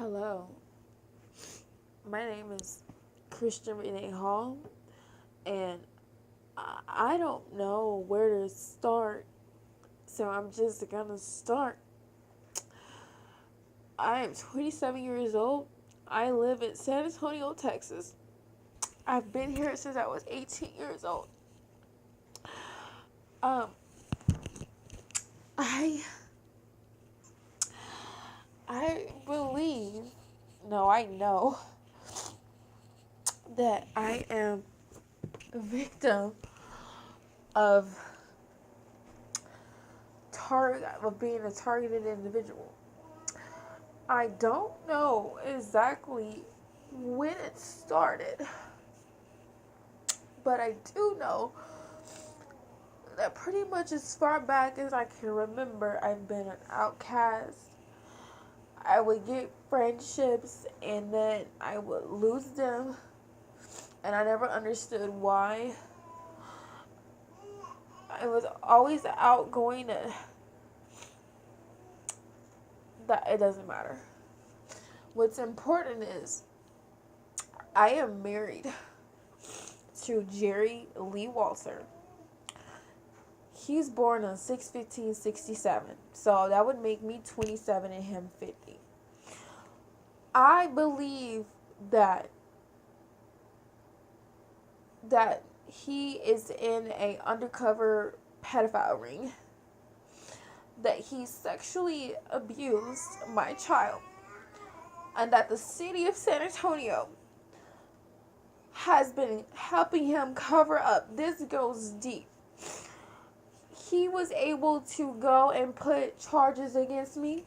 Hello, my name is Christian Renee Hall, and I don't know where to start, so I'm just gonna start. I am 27 years old. I live in San Antonio, Texas. I've been here since I was 18 years old. Um, I I believe, no, I know that I am a victim of being a targeted individual. I don't know exactly when it started, but I do know that pretty much as far back as I can remember, I've been an outcast. I would get friendships and then I would lose them, and I never understood why. I was always outgoing, and that it doesn't matter. What's important is I am married to Jerry Lee Walter. He's born on 6/15/67, so that would make me 27 and him 50. I believe that he is in a undercover pedophile ring, that he sexually abused my child, and that the city of San Antonio has been helping him cover up. This goes deep. He was able to go and put charges against me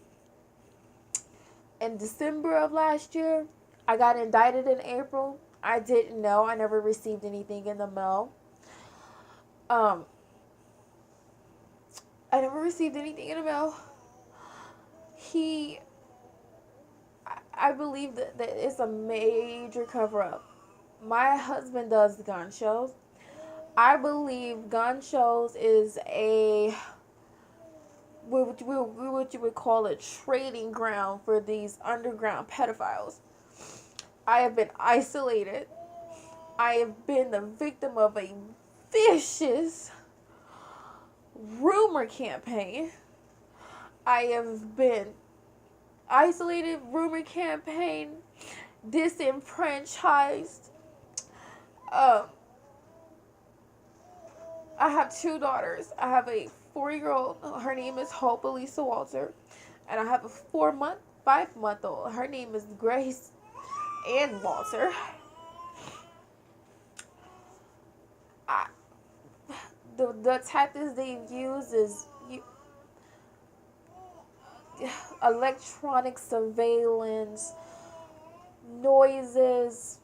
in December of last year. I got indicted in April. I didn't know. I never received anything in the mail. I never received anything in the mail. I believe that it's a major cover up. My husband does gun shows. I believe gun shows is what you would call a trading ground for these underground pedophiles. I have been isolated. I have been the victim of a vicious rumor campaign. I have been isolated, rumor campaign, disenfranchised. I have two daughters. I have a 4-year-old. Her name is Hope Elisa Walter, and I have a 5-month-old. Her name is Grace Ann Walter. The tactics they use is electronic surveillance, noises,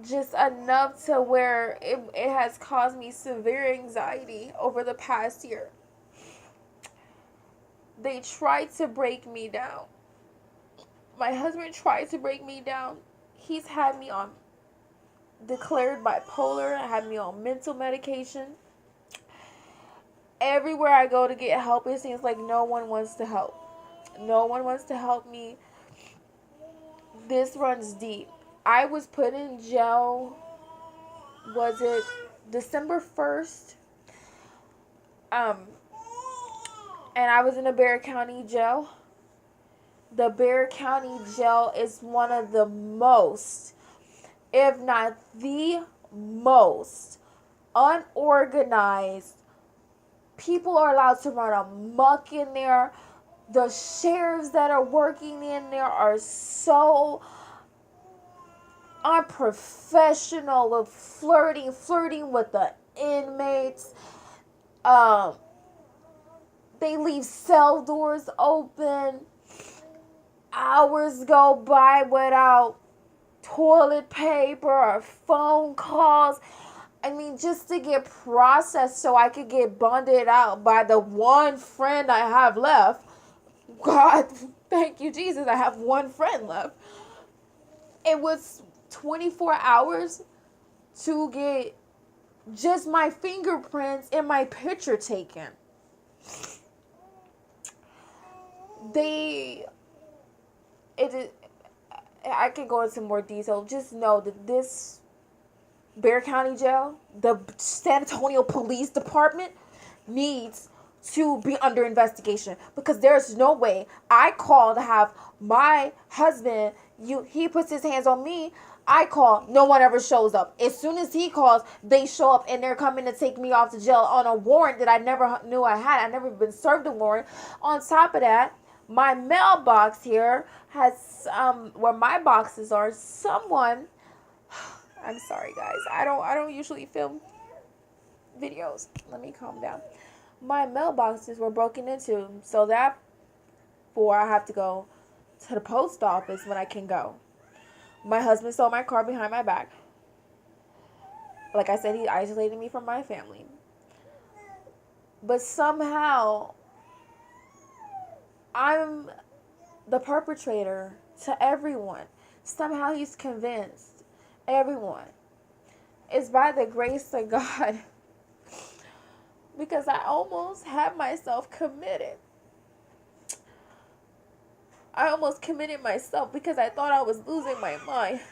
just enough to where it has caused me severe anxiety over the past year. They tried to break me down. My husband tried to break me down. He's had me on declared bipolar, had me on mental medication. Everywhere I go to get help, it seems like no one wants to help. No one wants to help me. This runs deep. I was put in jail, was it December 1st? And I was in a Bexar County jail. The Bexar County jail is one of the most, if not the most, unorganized. People are allowed to run amok in there. The sheriffs that are working in there are so unprofessional with flirting with the inmates. They leave cell doors open. Hours go by without toilet paper or phone calls. I mean, just to get processed so I could get bonded out by the one friend I have left. God, thank you, Jesus, I have one friend left. It was 24 hours to get just my fingerprints and my picture taken. I can go into more detail. Just know that this Bexar County Jail, the San Antonio Police Department, needs to be under investigation, because there's no way I call to have my husband, he puts his hands on me, I call, no one ever shows up. As soon as he calls, they show up and they're coming to take me off to jail on a warrant that I never knew I had. I never been served a warrant. On top of that, my mailbox here has where my boxes are, someone, I'm sorry guys, I don't usually film videos. Let me calm down. My mailboxes were broken into, so therefore I have to go to the post office when I can go. My husband sold my car behind my back. Like I said, he isolated me from my family. But somehow, I'm the perpetrator to everyone. Somehow he's convinced everyone. It's by the grace of God. Because I almost had myself committed. I almost committed myself because I thought I was losing my mind.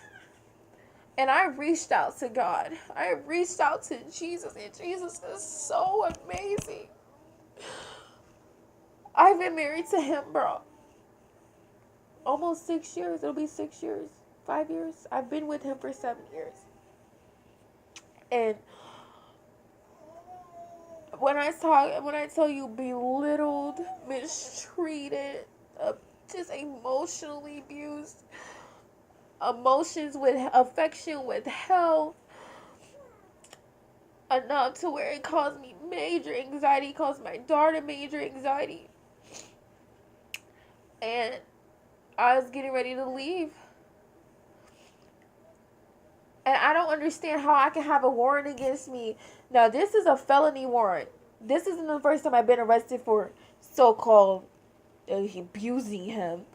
And I reached out to God. I reached out to Jesus, and Jesus is so amazing. I've been married to him, bro. Almost 6 years. It'll be 6 years. 5 years. I've been with him for 7 years. And when I tell you belittled, mistreated, just emotionally abused, emotions with affection withheld, enough to where it caused me major anxiety, caused my daughter major anxiety. And I was getting ready to leave. And I don't understand how I can have a warrant against me. Now, this is a felony warrant. This isn't the first time I've been arrested for so-called abusing him.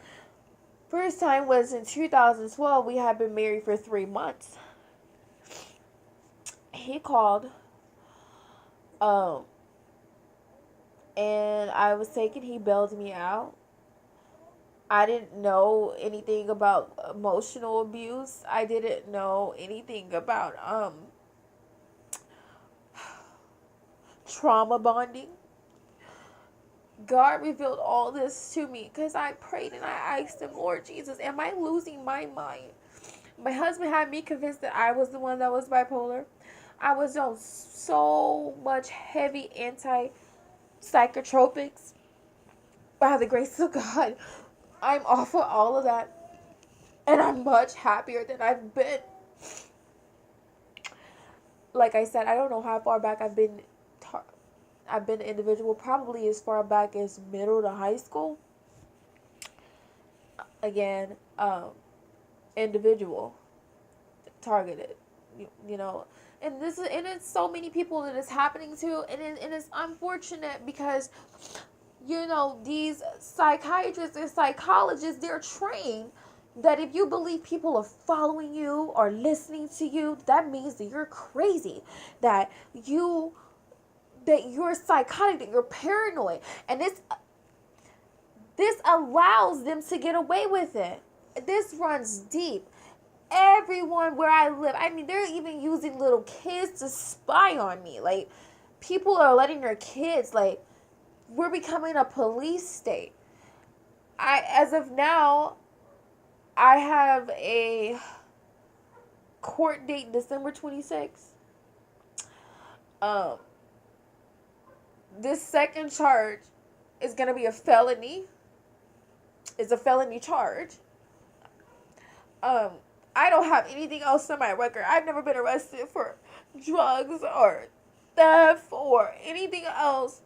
First time was in 2012. We had been married for 3 months. He called. And I was taken. He bailed me out. I didn't know anything about emotional abuse. I didn't know anything about trauma bonding. God revealed all this to me because I prayed and I asked him, Lord Jesus, am I losing my mind? My husband had me convinced that I was the one that was bipolar. I was on so much heavy anti-psychotropics. By the grace of God, I'm off of all of that. And I'm much happier than I've been. Like I said, I don't know how far back I've been an individual, probably as far back as middle to high school. Again, individual, targeted, you know, and it's so many people that it's happening to, and it's unfortunate because, you know, these psychiatrists and psychologists, they're trained that if you believe people are following you or listening to you, that means that you're crazy, that you're psychotic, that you're paranoid. And this allows them to get away with it. This runs deep. Everyone where I live, I mean, they're even using little kids to spy on me. Like, people are letting their kids, like, we're becoming a police state. As of now, I have a court date December 26th. This second charge is going to be a felony. It's a felony charge. I don't have anything else on my record. I've never been arrested for drugs or theft or anything else.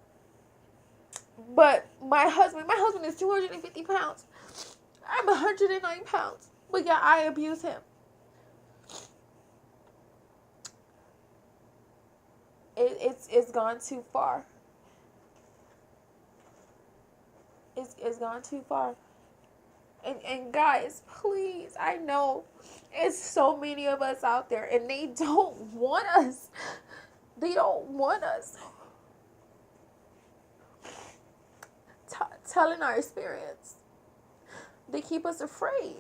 But my husband is 250 pounds. I'm 109 pounds. But yeah, I abuse him. It's gone too far. It's gone too far. And guys, please, I know it's so many of us out there and they don't want us. They don't want us telling our experience. They keep us afraid.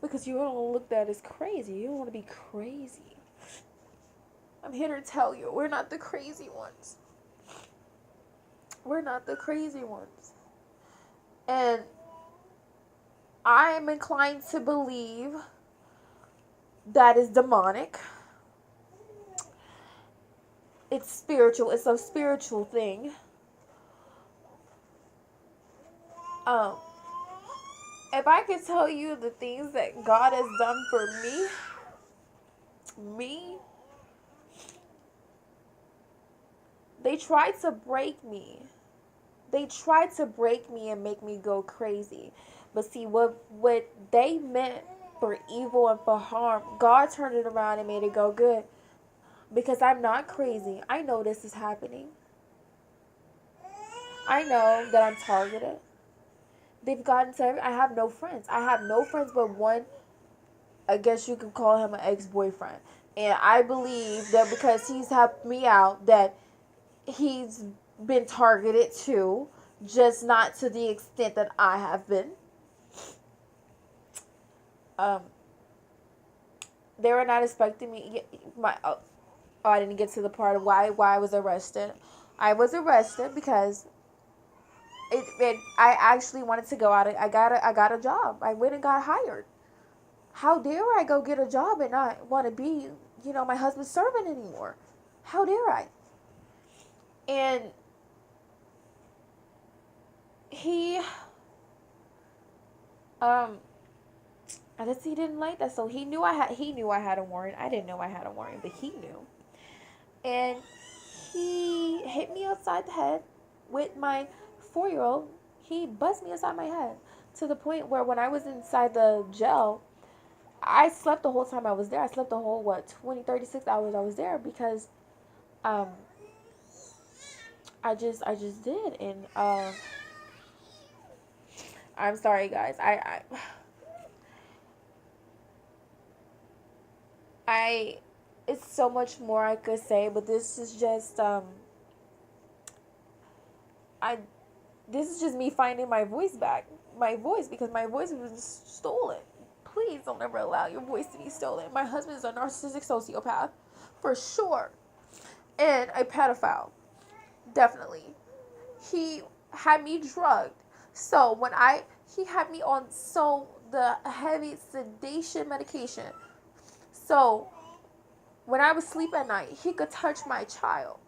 because you don't look at as crazy. You don't want to be crazy. I'm here to tell you, we're not the crazy ones. We're not the crazy ones. And I am inclined to believe that is demonic. It's spiritual. It's a spiritual thing. Um, if I could tell you the things that God has done for me, they tried to break me. They tried to break me and make me go crazy. But see, what they meant for evil and for harm, God turned it around and made it go good. Because I'm not crazy. I know this is happening. I know that I'm targeted. They've gotten to, I have no friends. I have no friends but one, I guess you could call him an ex-boyfriend. And I believe that because he's helped me out, that he's been targeted too, just not to the extent that I have been. They were not expecting me. I didn't get to the part of why I was arrested. I was arrested because I actually wanted to go out. I got a job. I went and got hired. How dare I go get a job and not want to be, my husband's servant anymore? How dare I? And he, I guess he didn't like that. So he knew I had a warrant. I didn't know I had a warrant, but he knew. And he hit me upside the head with my 4-year-old. He buzzed me upside my head to the point where when I was inside the jail, I slept the whole time I was there. I slept the whole 36 hours I was there because I just did. And I'm sorry guys. I it's so much more I could say, but this is just this is just me finding my voice back. My voice, because my voice was stolen. Please don't ever allow your voice to be stolen. My husband is a narcissistic sociopath, for sure. And a pedophile. Definitely. He had me drugged. So he had me on the heavy sedation medication. So when I would sleep at night, he could touch my child.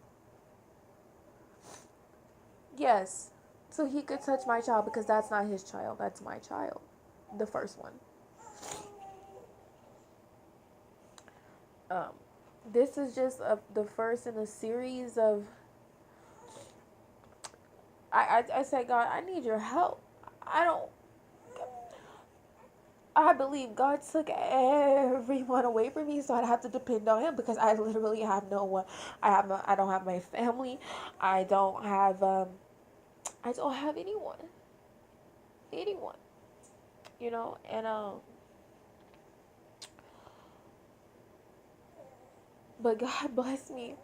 Yes. So he could touch my child because that's not his child. That's my child. The first one. This is just the first in a series of... I said, God, I need your help. I believe God took everyone away from me, so I'd have to depend on him because I literally have no one. I don't have my family. I don't have anyone. And but God bless me.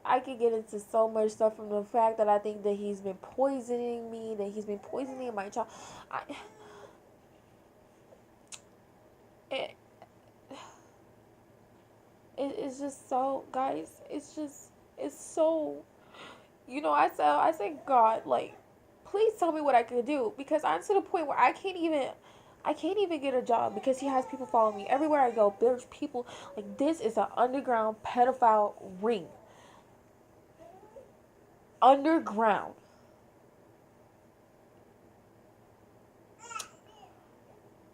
I could get into so much stuff from the fact that I think that he's been poisoning me, that he's been poisoning my child. It's just so, guys, it's so, I said, God, like, please tell me what I could do, because I'm to the point where I can't even get a job because he has people following me everywhere I go. There's people, like, this is an underground pedophile ring. Underground.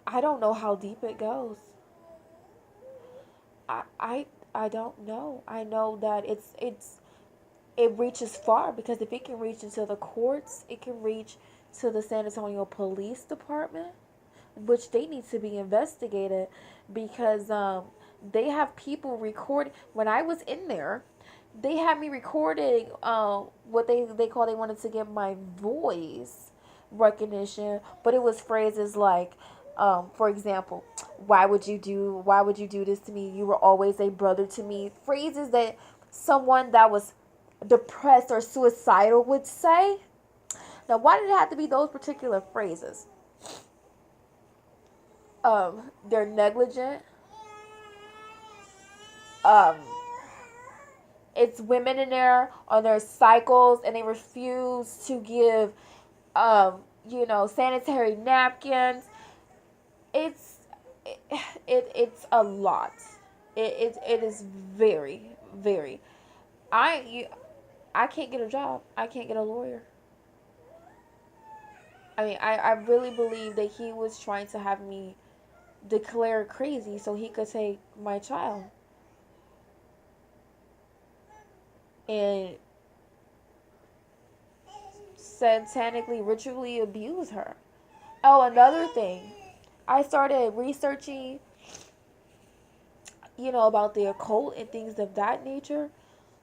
I don't know how deep it goes. I don't know. I know that it reaches far, because if it can reach into the courts, it can reach to the San Antonio Police Department, which they need to be investigated, because they have people recording. When I was in there, they had me recording what they wanted to get my voice recognition, but it was phrases like, for example, why would you do this to me? You were always a brother to me. Phrases that someone that was depressed or suicidal would say. Now, why did it have to be those particular phrases? They're negligent. Um, it's women in there on their cycles, and they refuse to give, sanitary napkins. It's it's a lot. It is very, very. I I can't get a job. I can't get a lawyer. I mean, I really believe that he was trying to have me declare crazy so he could take my child and satanically, ritually abuse her. Oh, another thing. I started researching, about the occult and things of that nature.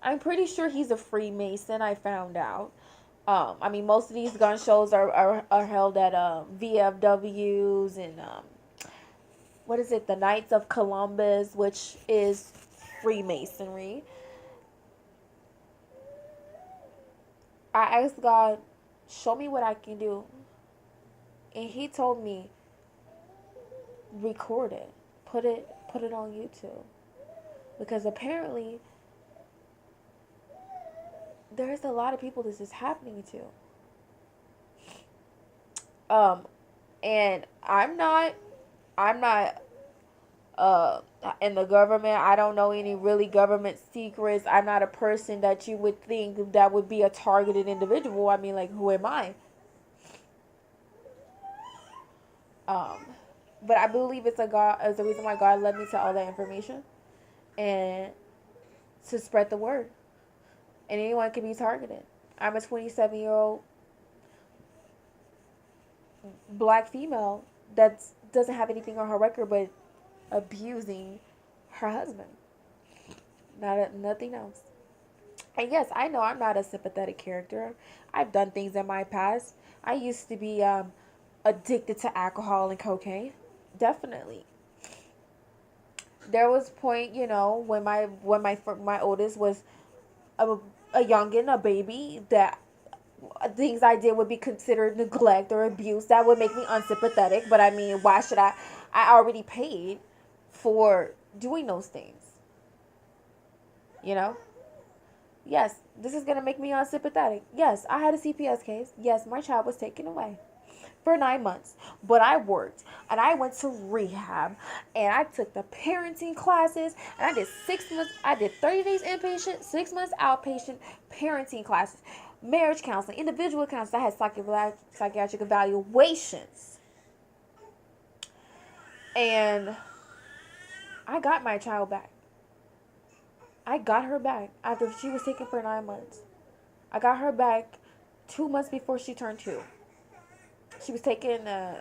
I'm pretty sure he's a Freemason, I found out. I mean, most of these gun shows are held at VFWs and what is it, the Knights of Columbus, which is Freemasonry. I asked God, show me what I can do. And he told me, record it. Put it on YouTube. Because apparently there's a lot of people this is happening to. And I'm not in the government. I don't know any really government secrets. I'm not a person that you would think that would be a targeted individual. I mean, like, who am I? Um, but I believe it's a God, as the reason why God led me to all that information and to spread the word. And anyone can be targeted. I'm a 27-year-old black female that doesn't have anything on her record but abusing her husband. Nothing else. And yes, I know I'm not a sympathetic character. I've done things in my past. I used to be addicted to alcohol and cocaine. Definitely. There was a point, when my oldest was a youngin, a baby, that things I did would be considered neglect or abuse. That would make me unsympathetic. But I mean, why should I? I already paid for doing those things. You know? Yes, this is going to make me unsympathetic. Yes, I had a CPS case. Yes, my child was taken away for 9 months. But I worked and I went to rehab and I took the parenting classes and I did 6 months. I did 30 days inpatient, 6 months outpatient parenting classes, marriage counseling, individual counseling. I had psychiatric evaluations. And I got my child back. I got her back after she was taken for 9 months. I got her back 2 months before she turned 2. She was taken, I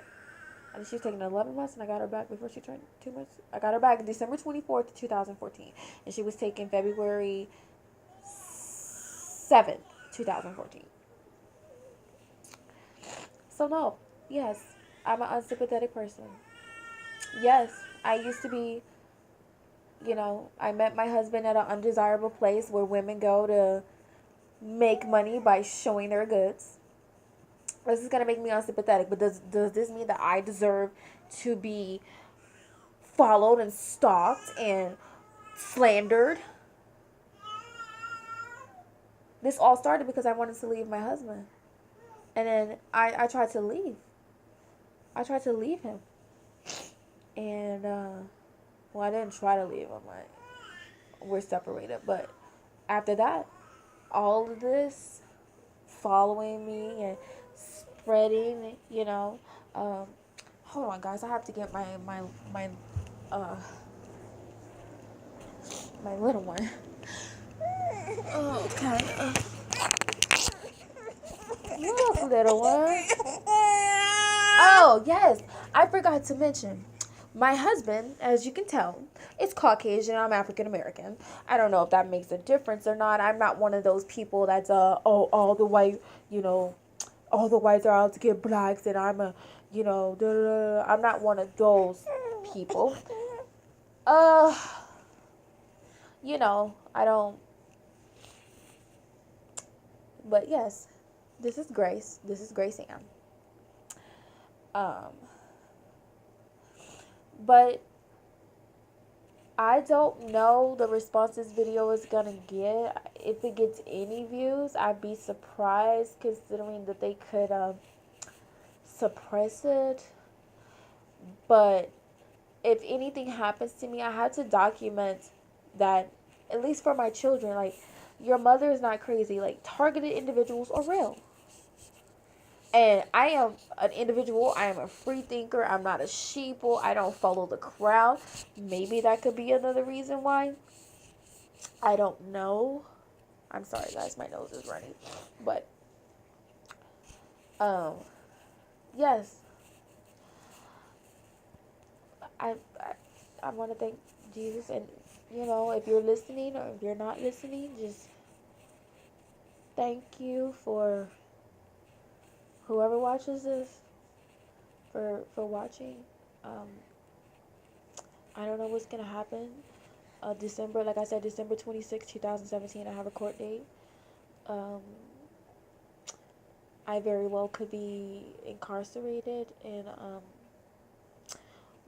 think she was taken 11 months, and I got her back before she turned 2 months. I got her back December 24th, 2014, and she was taken February 7th, 2014. So no, yes, I'm an unsympathetic person. Yes, I used to be, I met my husband at an undesirable place where women go to make money by showing their goods. This is gonna make me unsympathetic, but does this mean that I deserve to be followed and stalked and slandered? This all started because I wanted to leave my husband, and then I tried to leave. I tried to leave him, and well, I didn't try to leave him. We're separated, but after that, all of this following me and spreading, hold on, guys. I have to get uh my little one. Okay. Look, little one. Oh yes, I forgot to mention. My husband, as you can tell, is Caucasian. I'm African American. I don't know if that makes a difference or not. I'm not one of those people that's all the white, all the whites are out to get blacks, and I'm a, da, da, da. I'm not one of those people. Uh, I don't. But yes, this is Grace. This is Grace Ann. Um, But I don't know the response this video is gonna get. If it gets any views, I'd be surprised considering that they could suppress it. But if anything happens to me, I had to document that, at least for my children. Like, your mother is not crazy. Like, targeted individuals are real. And I am an individual. I am a free thinker. I'm not a sheeple. I don't follow the crowd. Maybe that could be another reason why. I don't know. I'm sorry, guys. My nose is running. But, um, yes. I, I, I want to thank Jesus. And, you know, if you're listening or if you're not listening, just thank you for whoever watches this, for watching. Um, I don't know what's going to happen. December, like I said, December 26, 2017, I have a court date. I very well could be incarcerated, and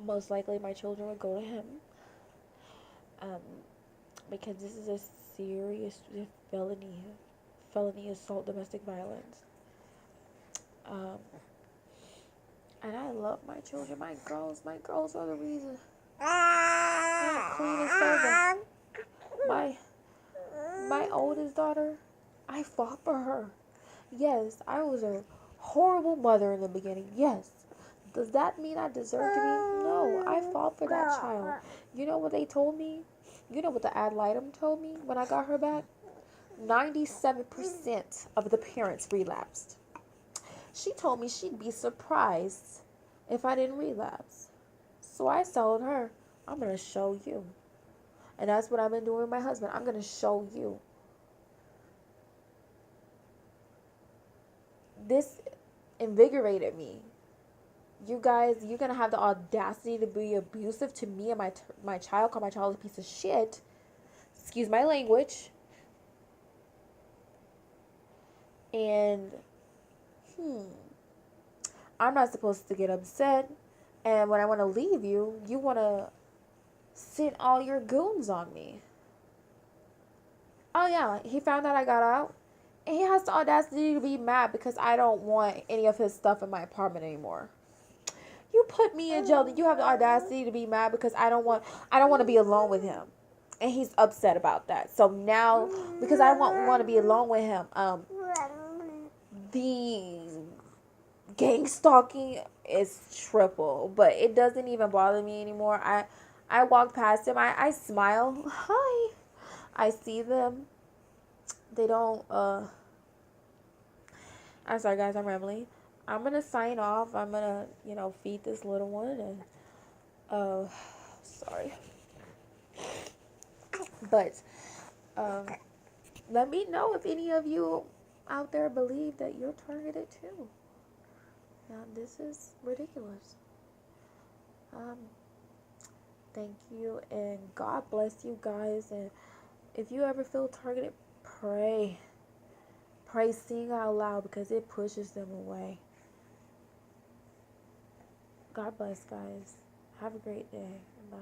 most likely my children would go to him, um, because this is a serious felony assault, domestic violence. And I love my children, my girls are the reason. I'm queen and servant. My oldest daughter, I fought for her. Yes, I was a horrible mother in the beginning. Yes. Does that mean I deserve to be? No, I fought for that child. You know what they told me? You know what the ad litem told me when I got her back? 97% of the parents relapsed. She told me she'd be surprised if I didn't relapse. So I told her, I'm going to show you. And that's what I've been doing with my husband. I'm going to show you. This invigorated me. You guys, you're going to have the audacity to be abusive to me and my child, call my child a piece of shit. Excuse my language. And, I'm not supposed to get upset. And when I want to leave you, you want to send all your goons on me. Oh, yeah, he found out I got out. And he has the audacity to be mad because I don't want any of his stuff in my apartment anymore. You put me in jail, you have the audacity to be mad because I don't want to be alone with him. And he's upset about that. So now, because I want to be alone with him, the gang stalking is triple. But it doesn't even bother me anymore. I walk past him, I smile. Hi. I see them. They don't, I'm sorry guys, I'm rambling. I'm going to sign off. I'm going to, feed this little one. And, sorry. But, let me know if any of you out there believe that you're targeted too. Now, this is ridiculous. Thank you, and God bless you guys. And if you ever feel targeted, pray. Pray, sing out loud, because it pushes them away. God bless, guys. Have a great day. Bye.